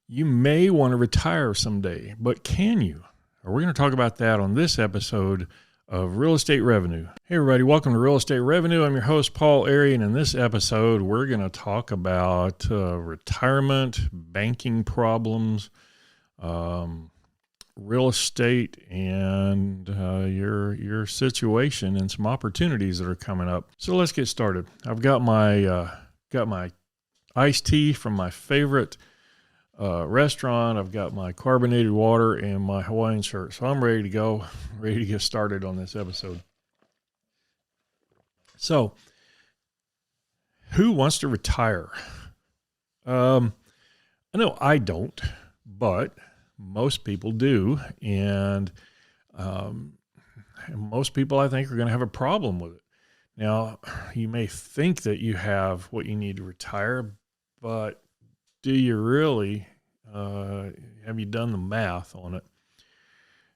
You may want to retire someday, but can you? We're going to talk about that on this episode of Real Estate Revenue. Hey, everybody, welcome to Real Estate Revenue. I'm your host, Paul Airy, and in this episode, we're going to talk about retirement, banking problems, real estate, and your situation and some opportunities that are coming up. So let's get started. I've got my iced tea from my favorite restaurant. I've got my carbonated water and my Hawaiian shirt. So I'm ready to go, ready to get started on this episode. So, who wants to retire? I know I don't, but most people do. And most people, I think, are going to have a problem with it. Now, you may think that you have what you need to retire, but do you really? Have you done the math on it?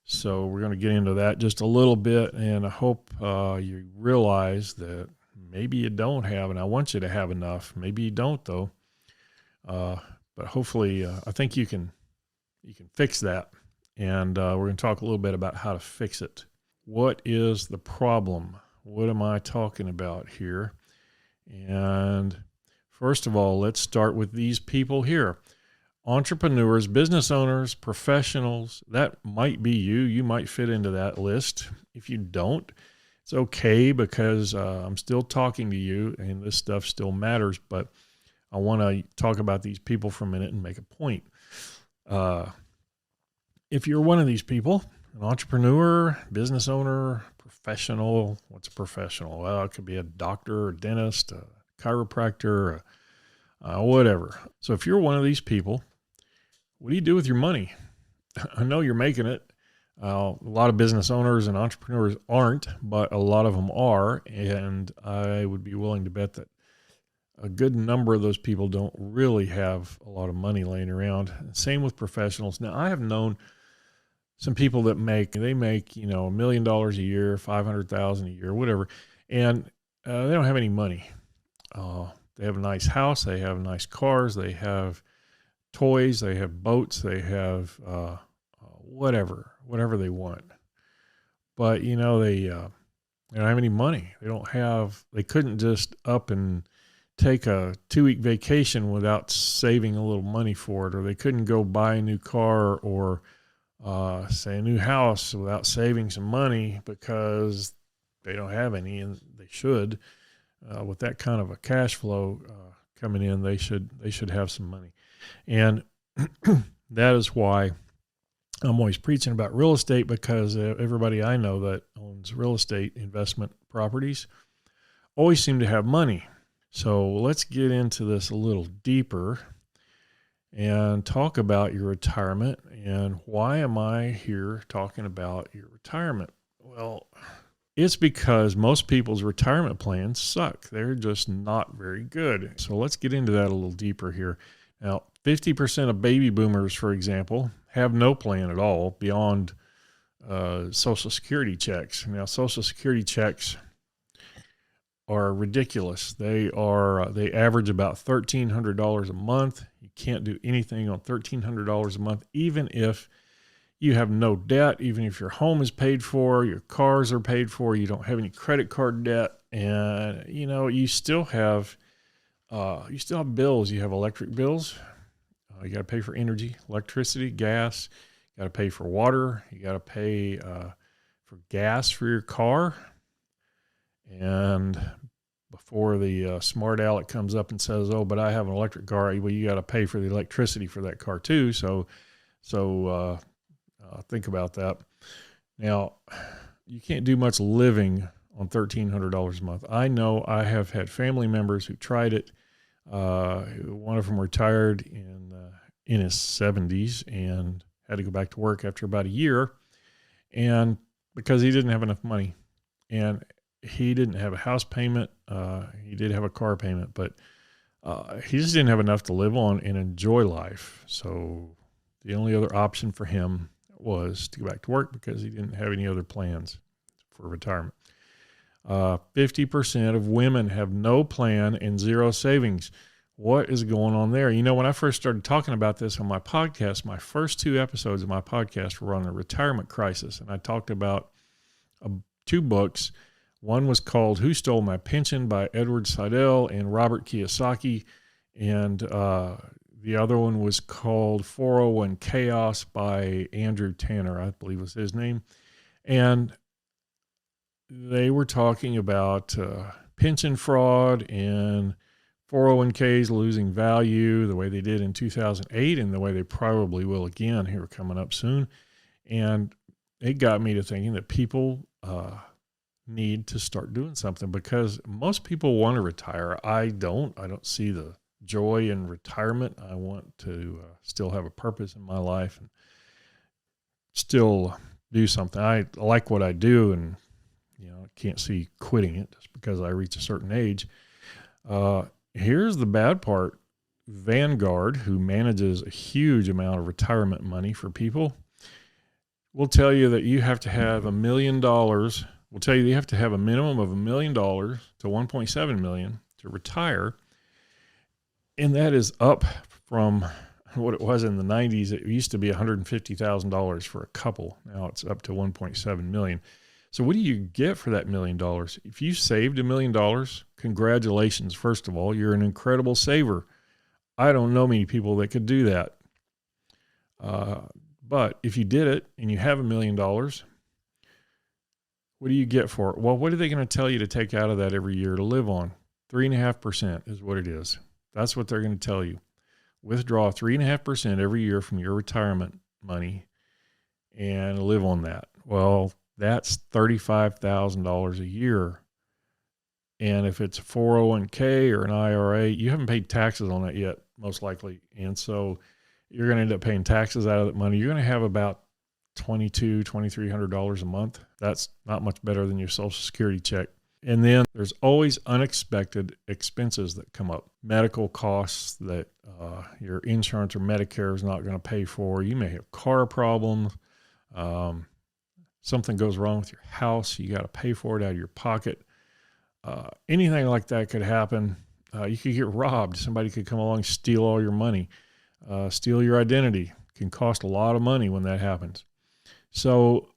So we're going to get into that just a little bit, and I hope you realize that maybe you don't have, and I want you to have enough. Maybe you don't, though. But hopefully, I think you can fix that, and we're going to talk a little bit about how to fix it. What is the problem? What am I talking about here? And first of all, let's start with these people here. Entrepreneurs, business owners, professionals, that might be you. You might fit into that list. If you don't, it's okay, because I'm still talking to you and this stuff still matters, but I want to talk about these people for a minute and make a point. If you're one of these people, an entrepreneur, business owner, professional, what's a professional? Well, it could be a doctor, a dentist, a chiropractor, whatever. So if you're one of these people, what do you do with your money? I know you're making it. A lot of business owners and entrepreneurs aren't, but a lot of them are. And I would be willing to bet that a good number of those people don't really have a lot of money laying around. Same with professionals. Now, I have known some people that make $1 million a year, $500,000 a year, whatever, and they don't have any money. They have a nice house, they have nice cars, they have toys, they have boats, they have whatever they want. But they don't have any money. They couldn't just up and take a 2-week vacation without saving a little money for it, or they couldn't go buy a new car or say a new house without saving some money, because they don't have any, and they should. With that kind of a cash flow coming in, they should have some money. And that is why I'm always preaching about real estate, because everybody I know that owns real estate investment properties always seem to have money. So let's get into this a little deeper and talk about your retirement. And why am I here talking about your retirement? Well, it's because most people's retirement plans suck. They're just not very good. So let's get into that a little deeper here. Now, 50% of baby boomers, for example, have no plan at all beyond Social Security checks. Now, Social Security checks are ridiculous. They average about $1,300 a month. You can't do anything on $1,300 a month, even if you have no debt, even if your home is paid for, your cars are paid for, you don't have any credit card debt, and you still have bills. You have electric bills. You got to pay for energy, electricity, gas. You got to pay for water. You got to pay for gas for your car. And before the smart aleck comes up and says, "Oh, but I have an electric car," well, you got to pay for the electricity for that car too. So think about that. Now, you can't do much living on $1,300 a month. I know I have had family members who tried it. One of them retired in his 70s and had to go back to work after about a year, and because he didn't have enough money, and he didn't have a house payment. He did have a car payment, but he just didn't have enough to live on and enjoy life. So the only other option for him was to go back to work, because he didn't have any other plans for retirement. 50% of women have no plan and zero savings. What is going on there? When I first started talking about this on my podcast, my first 2 episodes of my podcast were on the retirement crisis. And I talked about 2 books. One was called Who Stole My Pension by Edward Seidel and Robert Kiyosaki. And the other one was called 401 Chaos by Andrew Tanner, I believe was his name. And they were talking about pension fraud and 401ks losing value the way they did in 2008 and the way they probably will again here coming up soon. And it got me to thinking that people need to start doing something, because most people want to retire. I don't see the joy in retirement. I want to still have a purpose in my life and still do something. I like what I do, and I can't see quitting it just because I reach a certain age. Here's the bad part. Vanguard, who manages a huge amount of retirement money for people, will tell you that you have to have $1 million. Will tell you you have to have a minimum of $1 million to $1.7 million to retire. And that is up from what it was in the 90s. It used to be $150,000 for a couple. Now it's up to $1.7 million. So what do you get for that $1 million? If you saved $1 million, congratulations. First of all, you're an incredible saver. I don't know many people that could do that. But if you did it and you have $1 million, what do you get for it? Well, what are they going to tell you to take out of that every year to live on? 3.5% is what it is. That's what they're going to tell you. Withdraw 3.5% every year from your retirement money and live on that. Well, that's $35,000 a year. And if it's a 401k or an IRA, you haven't paid taxes on that yet, most likely. And so you're going to end up paying taxes out of that money. You're going to have about $2,300 a month. That's not much better than your Social Security check. And then there's always unexpected expenses that come up. Medical costs that your insurance or Medicare is not going to pay for. You may have car problems. Something goes wrong with your house. You got to pay for it out of your pocket. Anything like that could happen. You could get robbed. Somebody could come along and steal all your money, steal your identity. It can cost a lot of money when that happens. So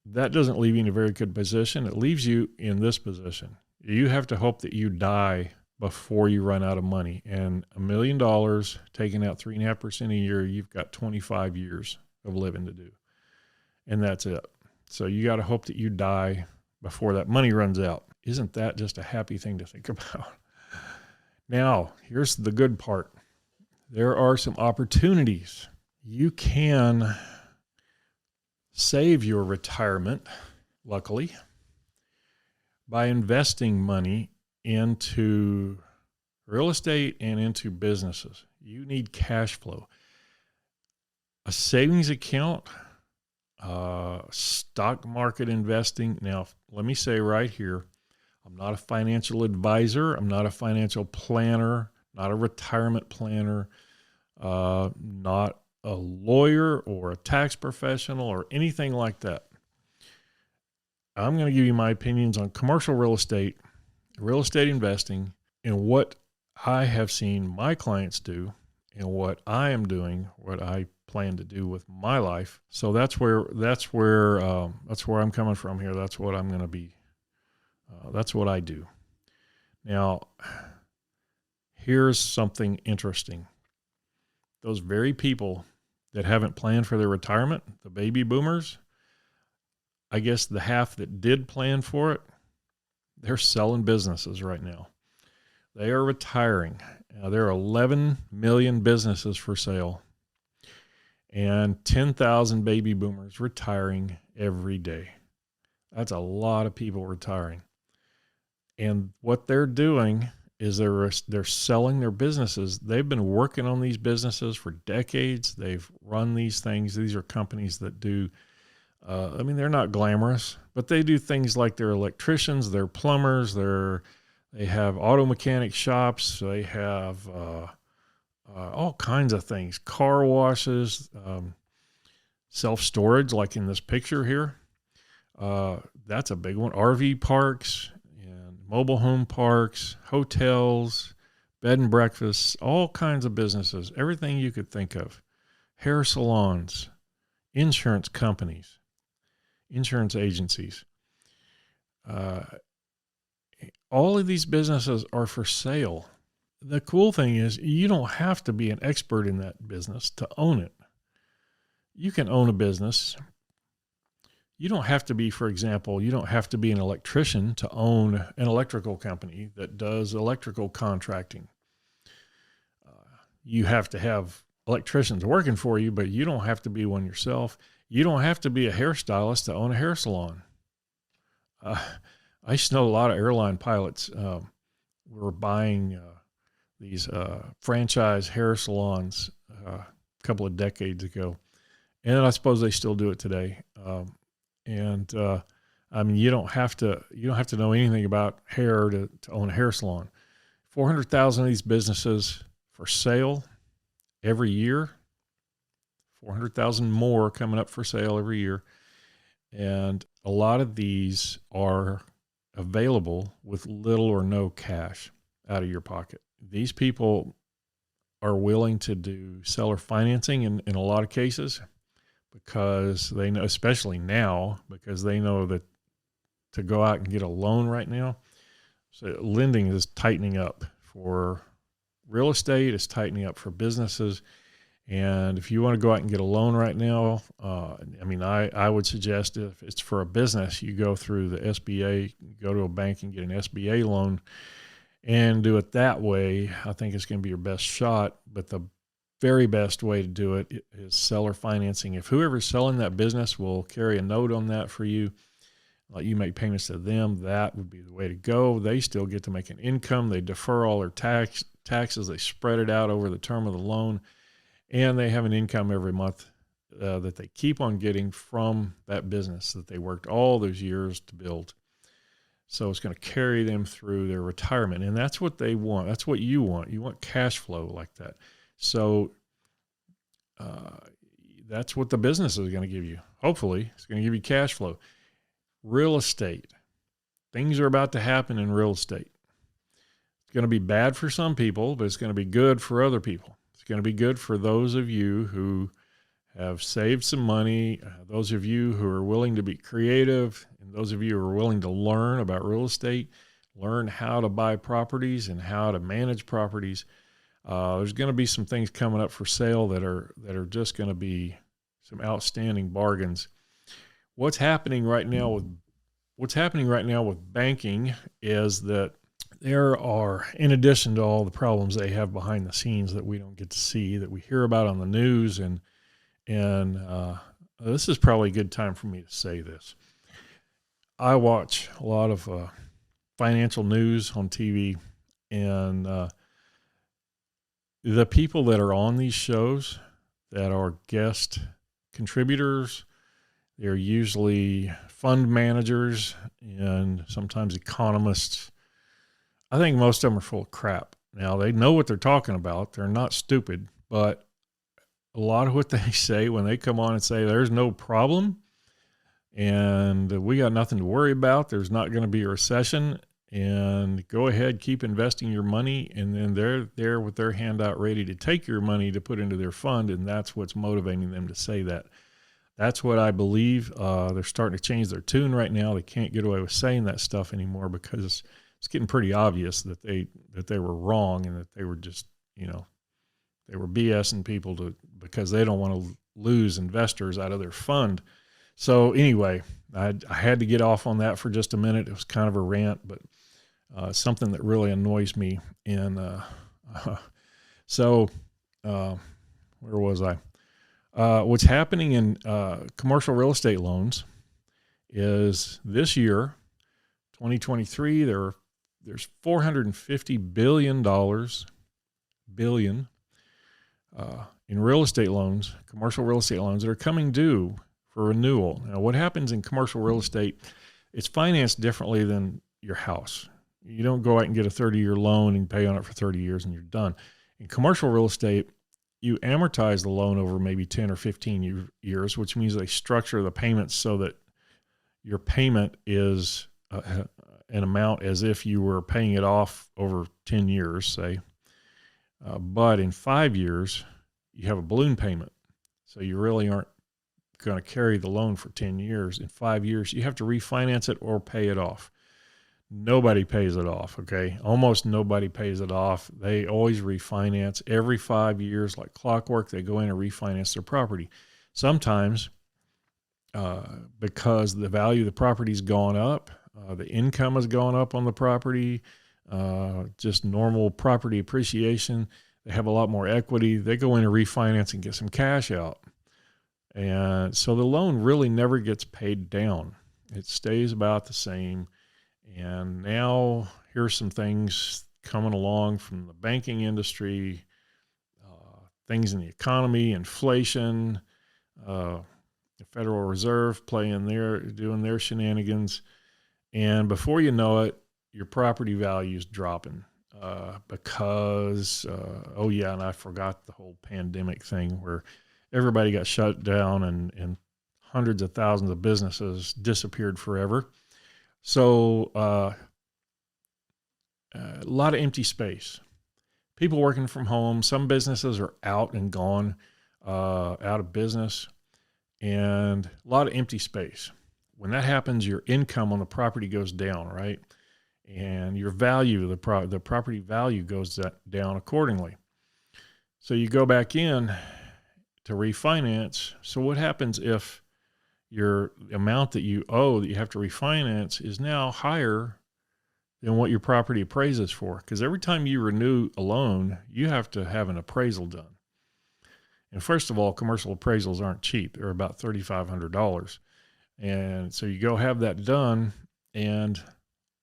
that doesn't leave you in a very good position. It leaves you in this position. You have to hope that you die before you run out of money. And $1 million, taking out 3.5% a year, you've got 25 years of living to do. And that's it. So you got to hope that you die before that money runs out. Isn't that just a happy thing to think about? Now, here's the good part. There are some opportunities. You can save your retirement, luckily, by investing money into real estate and into businesses. You need cash flow. A savings account, stock market investing. Now, let me say right here, I'm not a financial advisor. I'm not a financial planner, not a retirement planner, not a lawyer or a tax professional or anything like that. I'm going to give you my opinions on commercial real estate investing, and what I have seen my clients do and what I am doing, what I plan to do with my life. So that's where I'm coming from here. That's what I'm going to be. That's what I do. Now, here's something interesting. Those very people that haven't planned for their retirement, the baby boomers, I guess the half that did plan for it, they're selling businesses right now. They are retiring. There are 11 million businesses for sale and 10,000 baby boomers retiring every day. That's a lot of people retiring. And what they're doing is they're selling their businesses. They've been working on these businesses for decades. They've run these things. These are companies that do, they're not glamorous, but they do things like they're electricians, they're plumbers, they have auto mechanic shops, they have all kinds of things, car washes, self-storage, like in this picture here. That's a big one. RV parks and mobile home parks, hotels, bed and breakfasts, all kinds of businesses, everything you could think of, hair salons, insurance companies, insurance agencies. All of these businesses are for sale. The cool thing is you don't have to be an expert in that business to own it. You can own a business. You don't have to be, for example, you don't have to be an electrician to own an electrical company that does electrical contracting. You have to have electricians working for you, but you don't have to be one yourself. You don't have to be a hairstylist to own a hair salon. I used to know a lot of airline pilots were buying these franchise hair salons a couple of decades ago. And I suppose they still do it today. I mean, you don't have to know anything about hair to own a hair salon. 400,000 of these businesses for sale every year. 400,000 more coming up for sale every year. And a lot of these are available with little or no cash out of your pocket. These people are willing to do seller financing in a lot of cases because they know, especially now, because they know that to go out and get a loan right now. So lending is tightening up for real estate, it's tightening up for businesses. And if you want to go out and get a loan right now, I would suggest if it's for a business, you go through the SBA, go to a bank and get an SBA loan and do it that way. I think it's going to be your best shot. But the very best way to do it is seller financing. If whoever's selling that business will carry a note on that for you, let you make payments to them, that would be the way to go. They still get to make an income. They defer all their taxes. They spread it out over the term of the loan. And they have an income every month that they keep on getting from that business that they worked all those years to build. So it's going to carry them through their retirement. And that's what they want. That's what you want. You want cash flow like that. So that's what the business is going to give you. Hopefully, it's going to give you cash flow. Real estate. Things are about to happen in real estate. It's going to be bad for some people, but it's going to be good for other people. It's going to be good for those of you who have saved some money, those of you who are willing to be creative, and those of you who are willing to learn about real estate, learn how to buy properties and how to manage properties. There's going to be some things coming up for sale that are just going to be some outstanding bargains. What's happening right now with banking is that there are, in addition to all the problems they have behind the scenes that we don't get to see, that we hear about on the news, and this is probably a good time for me to say this. I watch a lot of financial news on TV, and the people that are on these shows that are guest contributors, they're usually fund managers and sometimes economists. I think most of them are full of crap. Now, they know what they're talking about. They're not stupid, but a lot of what they say when they come on and say there's no problem and we got nothing to worry about, there's not going to be a recession, and go ahead, keep investing your money, and then they're there with their hand out ready to take your money to put into their fund, and that's what's motivating them to say that. That's what I believe. They're starting to change their tune right now. They can't get away with saying that stuff anymore because it's getting pretty obvious that they were wrong and that they were just, they were BSing people because they don't want to lose investors out of their fund. So anyway, I had to get off on that for just a minute. It was kind of a rant, but something that really annoys me. And where was I? What's happening in commercial real estate loans is this year, 2023, there's $450 billion in real estate loans, commercial real estate loans that are coming due for renewal. Now, what happens in commercial real estate, it's financed differently than your house. You don't go out and get a 30-year loan and pay on it for 30 years and you're done. In commercial real estate, you amortize the loan over maybe 10 or 15 years, which means they structure the payments so that your payment is an amount as if you were paying it off over 10 years, say. But in 5 years, you have a balloon payment. So you really aren't going to carry the loan for 10 years. In 5 years, you have to refinance it or pay it off. Nobody pays it off, okay? Almost nobody pays it off. They always refinance every 5 years like clockwork. They go in and refinance their property. Sometimes because the value of the property's gone up, the income has gone up on the property, just normal property appreciation. They have a lot more equity. They go in and refinance and get some cash out. And so the loan really never gets paid down. It stays about the same. And now here's some things coming along from the banking industry, things in the economy, inflation, the Federal Reserve doing their shenanigans. And before you know it, your property value is dropping because, and I forgot the whole pandemic thing where everybody got shut down and hundreds of thousands of businesses disappeared forever. So a lot of empty space. People working from home. Some businesses are out and gone, out of business, and a lot of empty space. When that happens, your income on the property goes down, right? And your value, the property value goes down accordingly. So you go back in to refinance. So what happens if your amount that you owe that you have to refinance is now higher than what your property appraises for? Because every time you renew a loan, you have to have an appraisal done. And first of all, commercial appraisals aren't cheap. They're about $3,500. And so you go have that done. And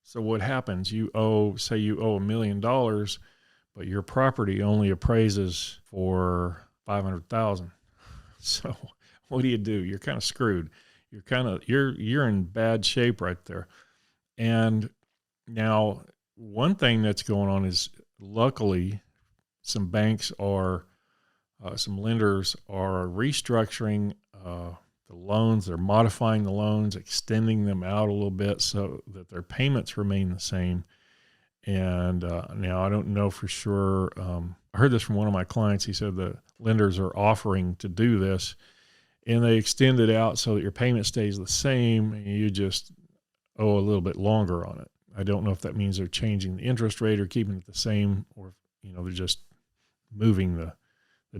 so what happens? Say you owe $1 million, but your property only appraises for $500,000. So what do? You're kind of screwed. You're in bad shape right there. And now one thing that's going on is luckily some lenders are restructuring the loans. They're modifying the loans, extending them out a little bit so that their payments remain the same. And now I don't know for sure. I heard this from one of my clients. He said the lenders are offering to do this, and they extend it out so that your payment stays the same and you just owe a little bit longer on it. I don't know if that means they're changing the interest rate or keeping it the same, or they're just moving the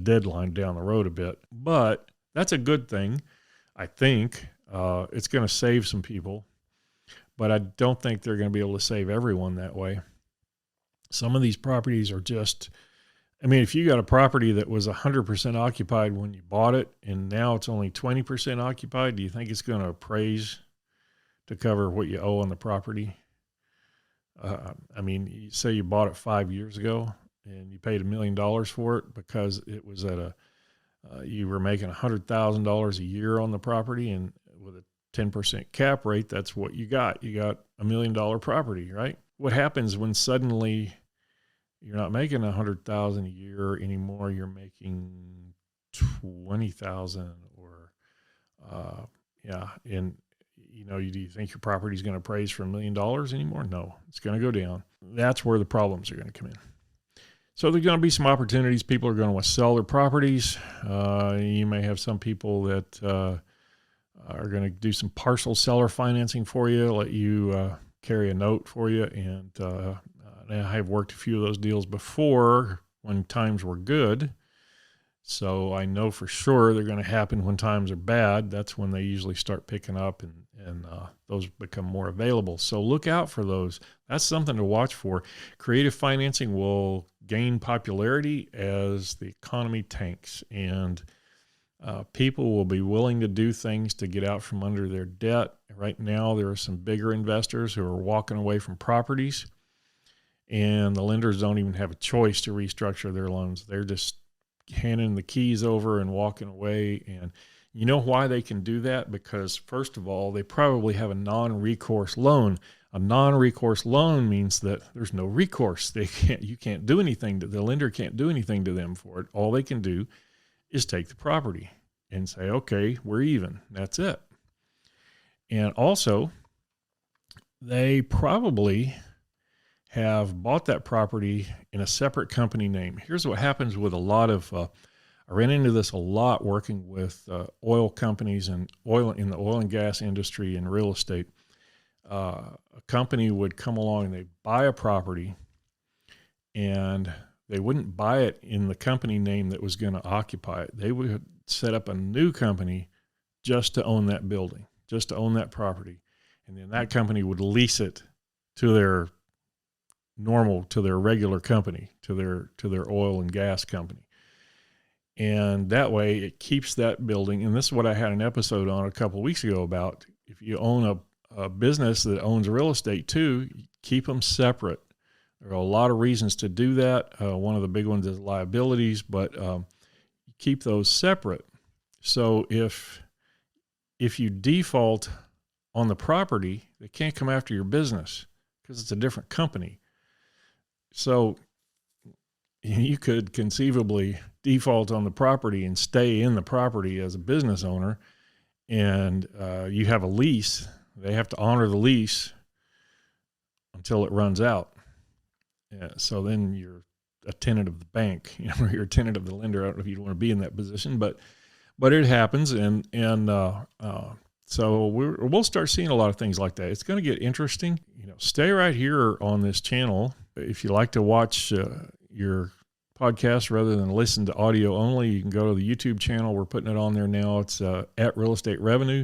deadline down the road a bit. But that's a good thing. I think it's going to save some people, but I don't think they're going to be able to save everyone that way. Some of these properties are just, if you got a property that was 100% occupied when you bought it and now it's only 20% occupied, do you think it's going to appraise to cover what you owe on the property? Say you bought it 5 years ago and you paid $1 million for it because it was at you were making $100,000 a year on the property, and with a 10% cap rate, that's what you got. You got $1 million property, right? What happens when suddenly you're not making $100,000 a year anymore? You're making $20,000, or do you think your property is going to appraise for $1 million anymore? No, it's going to go down. That's where the problems are going to come in. So there's going to be some opportunities. People are going to want to sell their properties. You may have some people that are going to do some partial seller financing for you, let you carry a note for you. And I have worked a few of those deals before when times were good. So I know for sure they're going to happen when times are bad. That's when they usually start picking up and those become more available. So look out for those. That's something to watch for. Creative financing will gain popularity as the economy tanks, and people will be willing to do things to get out from under their debt. Right now, there are some bigger investors who are walking away from properties, and the lenders don't even have a choice to restructure their loans. They're just handing the keys over and walking away. And you know why they can do that? Because first of all, they probably have a non-recourse loan. A non-recourse loan means that there's no recourse. You can't do anything. The lender can't do anything to them for it. All they can do is take the property and say, okay, we're even. That's it. And also, they probably have bought that property in a separate company name. Here's what happens with a lot of, I ran into this a lot working with oil companies and in the oil and gas industry and real estate. A company would come along and they buy a property, and they wouldn't buy it in the company name that was going to occupy it. They would set up a new company just to own that building, just to own that property. And then that company would lease it to their regular company, to their oil and gas company. And that way it keeps that building. And this is what I had an episode on a couple of weeks ago about. If you own a business that owns real estate too, keep them separate. There are a lot of reasons to do that. One of the big ones is liabilities, but keep those separate. So if you default on the property, they can't come after your business because it's a different company. So you could conceivably default on the property and stay in the property as a business owner, and you have a lease. They have to honor the lease until it runs out. So then you're a tenant of the bank, you're a tenant of the lender. I don't know if you want to be in that position, but it happens. And so we'll start seeing a lot of things like that. It's going to get interesting. Stay right here on this channel. If you like to watch your podcast rather than listen to audio only, you can go to the YouTube channel. We're putting it on there now. It's at Real Estate Revenue.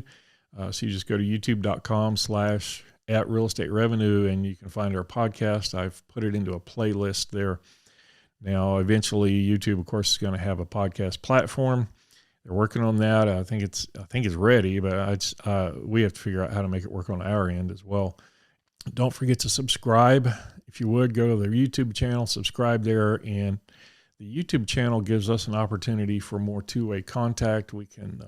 So you just go to youtube.com/@Real Estate Revenue, and you can find our podcast. I've put it into a playlist there. Now, eventually, YouTube, of course, is going to have a podcast platform. They're working on that. I think it's ready, but we have to figure out how to make it work on our end as well. Don't forget to subscribe. If you would, go to the YouTube channel, subscribe there, and the YouTube channel gives us an opportunity for more two-way contact. We can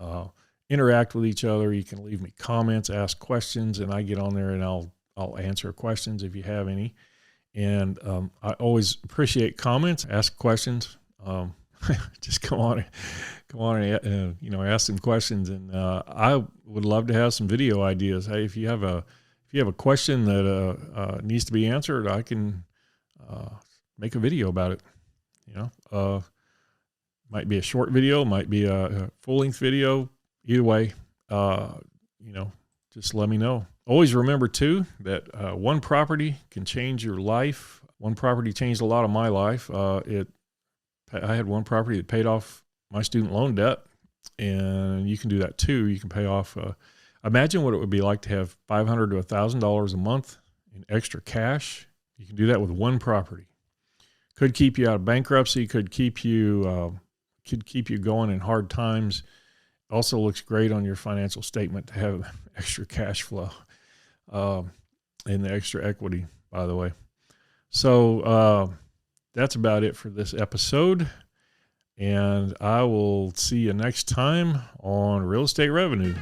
interact with each other. You can leave me comments, ask questions, and I get on there and I'll answer questions if you have any. And I always appreciate comments, ask questions. Just come on and ask some questions. And I would love to have some video ideas. Hey, if you have a question that needs to be answered, I can make a video about it. Might be a short video, might be a full-length video. Either way, just let me know. Always remember too that one property can change your life. One property changed a lot of my life. I had one property that paid off my student loan debt, and you can do that too. You can pay off. Imagine what it would be like to have $500 to $1,000 a month in extra cash. You can do that with one property. Could keep you out of bankruptcy. Could keep you going in hard times. Also looks great on your financial statement to have extra cash flow and the extra equity, by the way. So that's about it for this episode. And I will see you next time on Real Estate Revenue.